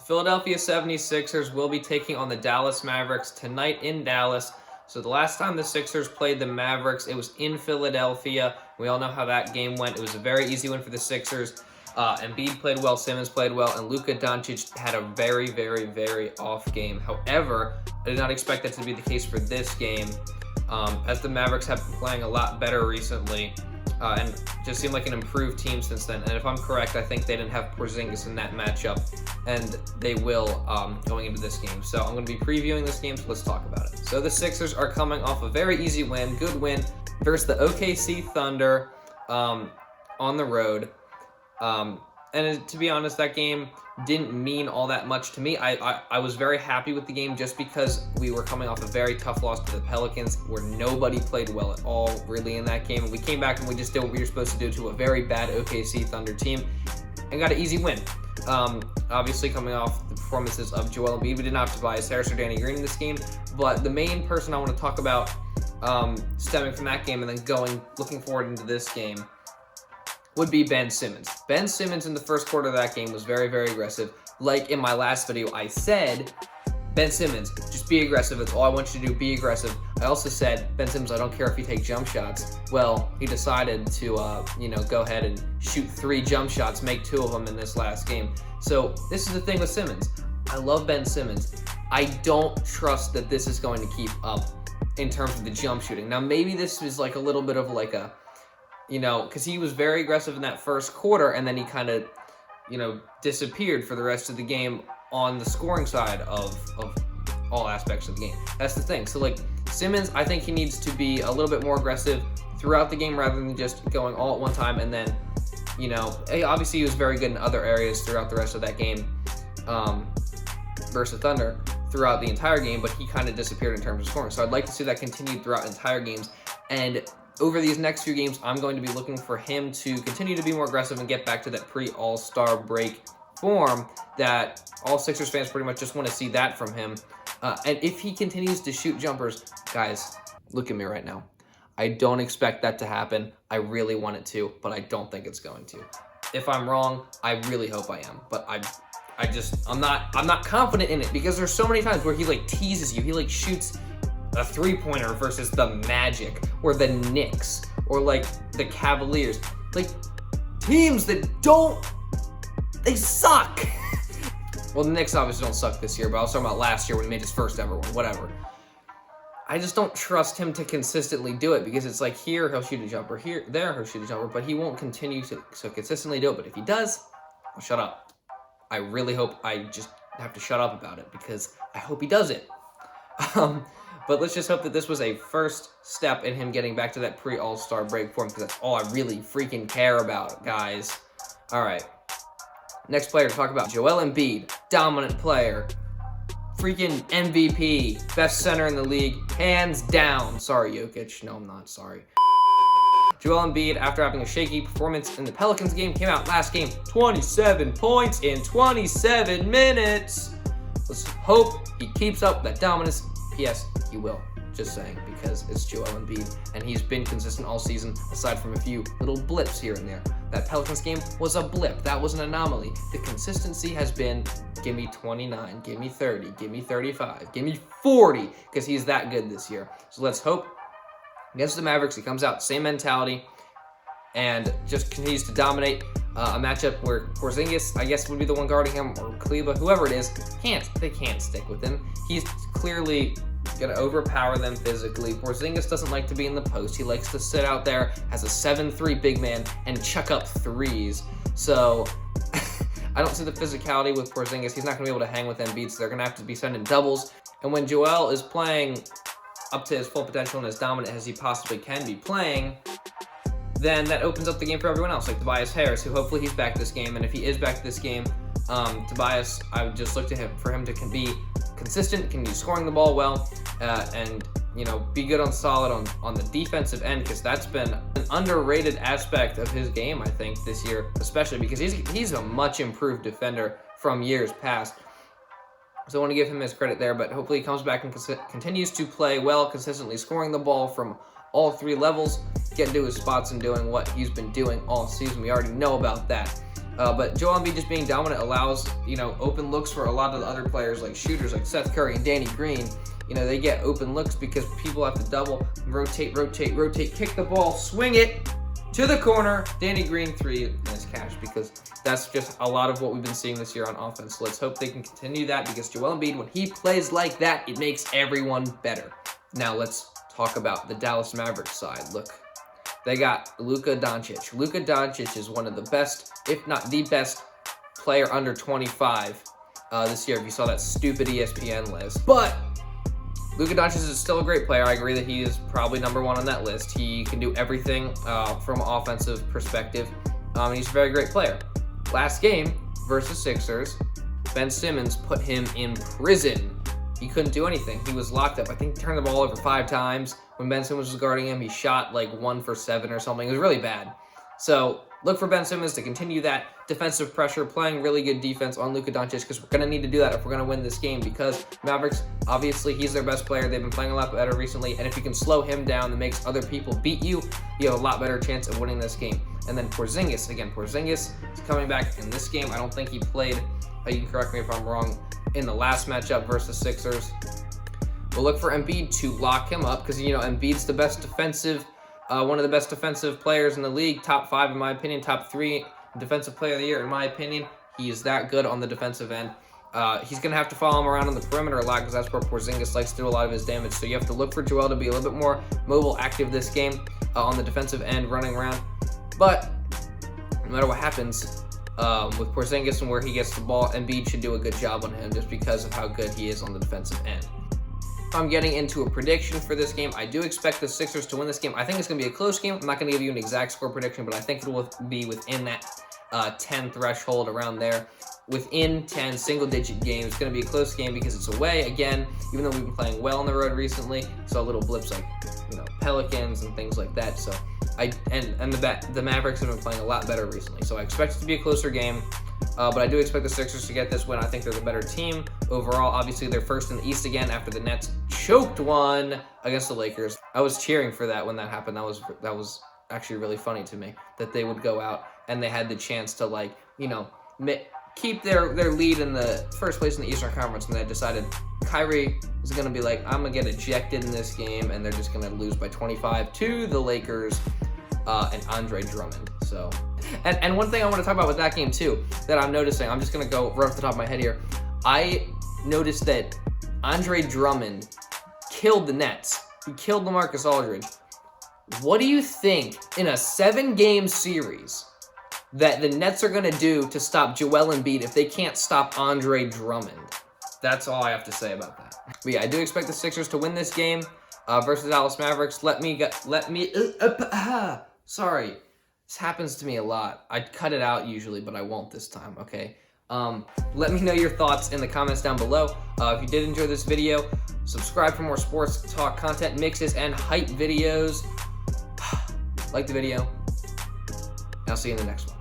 Philadelphia 76ers will be taking on the Dallas Mavericks tonight in Dallas. So the last time the Sixers played the Mavericks, it was in Philadelphia. We all know how that game went. It was a very easy win for the Sixers. Embiid played well, Simmons played well, and Luka Doncic had a very, very, very off game. However, I did not expect that to be the case for this game, as the Mavericks have been playing a lot better recently. And just seemed like an improved team since then. And if I'm correct, I think they didn't have Porzingis in that matchup, and they will going into this game. So I'm going to be previewing this game, so let's talk about it. So the Sixers are coming off a very easy win, good win, versus the OKC Thunder on the road. And to be honest, that game didn't mean all that much to me. I was very happy with the game just because we were coming off a very tough loss to the Pelicans, where nobody played well at all really in that game. And we came back and we just did what we were supposed to do to a very bad OKC Thunder team and got an easy win. Obviously coming off the performances of Joel Embiid, we did not have Tobias Harris or Danny Green in this game, but the main person I want to talk about stemming from that game and then looking forward into this game would be Ben Simmons. Ben Simmons in the first quarter of that game was very, very aggressive. Like in my last video, I said, Ben Simmons, just be aggressive. That's all I want you to do, be aggressive. I also said, Ben Simmons, I don't care if you take jump shots. Well, he decided to, go ahead and shoot 3 jump shots, make 2 of them in this last game. So this is the thing with Simmons. I love Ben Simmons. I don't trust that this is going to keep up in terms of the jump shooting. Now, maybe this is like a little bit of like a, because he was very aggressive in that first quarter, and then he kind of, disappeared for the rest of the game on the scoring side of all aspects of the game. That's the thing. So, Simmons, I think he needs to be a little bit more aggressive throughout the game rather than just going all at one time. And then, obviously he was very good in other areas throughout the rest of that game versus Thunder throughout the entire game, but he kind of disappeared in terms of scoring. So I'd like to see that continue throughout entire games. And over these next few games, I'm going to be looking for him to continue to be more aggressive and get back to that pre-All-Star break form that all Sixers fans pretty much just want to see that from him. And if he continues to shoot jumpers, guys, look at me right now. I don't expect that to happen. I really want it to, but I don't think it's going to. If I'm wrong, I really hope I am, but I'm not confident in it, because there's so many times where he teases you. He shoots a 3-pointer versus the Magic or the Knicks or the Cavaliers. Teams that they suck. Well, the Knicks obviously don't suck this year, but I was talking about last year when he made his first ever one, whatever. I just don't trust him to consistently do it, because it's here he'll shoot a jumper, there he'll shoot a jumper, but he won't continue to consistently do it. But if he does, I'll shut up. I really hope I just have to shut up about it, because I hope he does it. But let's just hope that this was a first step in him getting back to that pre-All-Star break form, because that's all I really freaking care about, guys. All right. Next player to talk about, Joel Embiid, dominant player, freaking MVP, best center in the league, hands down. Sorry, Jokic. No, I'm not. Sorry. Joel Embiid, after having a shaky performance in the Pelicans game, came out last game, 27 points in 27 minutes. Let's hope he keeps up that dominance. Yes, he will. Just saying, because it's Joel Embiid, and he's been consistent all season, aside from a few little blips here and there. That Pelicans game was a blip. That was an anomaly. The consistency has been, give me 29, give me 30, give me 35, give me 40, because he's that good this year. So let's hope against the Mavericks he comes out, same mentality, and just continues to dominate a matchup where Porzingis, I guess, would be the one guarding him, or Kleba, whoever it is, they can't stick with him. He's clearly going to overpower them physically. Porzingis doesn't like to be in the post. He likes to sit out there as a 7'3" big man and chuck up threes. So I don't see the physicality with Porzingis. He's not going to be able to hang with Embiid, so they're going to have to be sending doubles. And when Joel is playing up to his full potential and as dominant as he possibly can be playing, then that opens up the game for everyone else, like Tobias Harris, who hopefully he's back this game. And if he is back this game, Tobias, I would just look to him for him to be consistent, continue scoring the ball well, and be good on solid on the defensive end, because that's been an underrated aspect of his game, I think, this year, especially because he's a much improved defender from years past. So I want to give him his credit there, but hopefully he comes back and continues to play well, consistently scoring the ball from all 3 levels, getting to his spots and doing what he's been doing all season. We already know about that. But Joel Embiid just being dominant allows, open looks for a lot of the other players, like shooters like Seth Curry and Danny Green. They get open looks because people have to double, rotate, kick the ball, swing it to the corner. Danny Green 3, nice catch, because that's just a lot of what we've been seeing this year on offense. So let's hope they can continue that, because Joel Embiid, when he plays like that, it makes everyone better. Now let's talk about the Dallas Mavericks side. Look, they got Luka Doncic. Luka Doncic is one of the best, if not the best, player under 25 this year, if you saw that stupid ESPN list. But Luka Doncic is still a great player. I agree that he is probably number 1 on that list. He can do everything from an offensive perspective. He's a very great player. Last game versus Sixers, Ben Simmons put him in prison. He couldn't do anything. He was locked up. I think he turned the ball over 5 times. When Ben Simmons was guarding him, he shot like 1 for 7 or something. It was really bad. So look for Ben Simmons to continue that defensive pressure, playing really good defense on Luka Doncic, because we're going to need to do that if we're going to win this game, because Mavericks, obviously, he's their best player. They've been playing a lot better recently, and if you can slow him down and makes other people beat you, you have a lot better chance of winning this game. And then Porzingis, again, Porzingis is coming back in this game. I don't think he played, you can correct me if I'm wrong, in the last matchup versus Sixers. We'll look for Embiid to lock him up, because, Embiid's the best defensive, one of the best defensive players in the league, top 5 in my opinion, top 3 defensive player of the year in my opinion. He is that good on the defensive end. He's going to have to follow him around on the perimeter a lot, because that's where Porzingis likes to do a lot of his damage. So you have to look for Joel to be a little bit more mobile, active this game on the defensive end, running around. But no matter what happens with Porzingis and where he gets the ball, Embiid should do a good job on him, just because of how good he is on the defensive end. I'm getting into a prediction for this game. I do expect the Sixers to win this game. I think it's going to be a close game. I'm not going to give you an exact score prediction, but I think it will be within that 10 threshold, around there. Within 10 single-digit games. It's going to be a close game because it's away. Again, even though we've been playing well on the road recently, saw little blips like, Pelicans and things like that. So the Mavericks have been playing a lot better recently. So I expect it to be a closer game. But I do expect the Sixers to get this win. I think they're the better team overall. Obviously, they're first in the East again after the Nets choked one against the Lakers. I was cheering for that when that happened. That was actually really funny to me, that they would go out and they had the chance to, keep their lead in the first place in the Eastern Conference, and they decided Kyrie is going to be like, I'm going to get ejected in this game, and they're just going to lose by 25 to the Lakers and Andre Drummond. So, and one thing I want to talk about with that game too, that I'm noticing, I'm just going to go right off the top of my head here. I noticed that Andre Drummond killed the Nets. He killed LaMarcus Aldridge. What do you think in a 7-game series that the Nets are going to do to stop Joel Embiid if they can't stop Andre Drummond? That's all I have to say about that. But yeah, I do expect the Sixers to win this game versus Dallas Mavericks. Sorry. This happens to me a lot. I cut it out usually, but I won't this time, okay? Let me know your thoughts in the comments down below. If you did enjoy this video, subscribe for more sports talk content, mixes, and hype videos. Like the video, and I'll see you in the next one.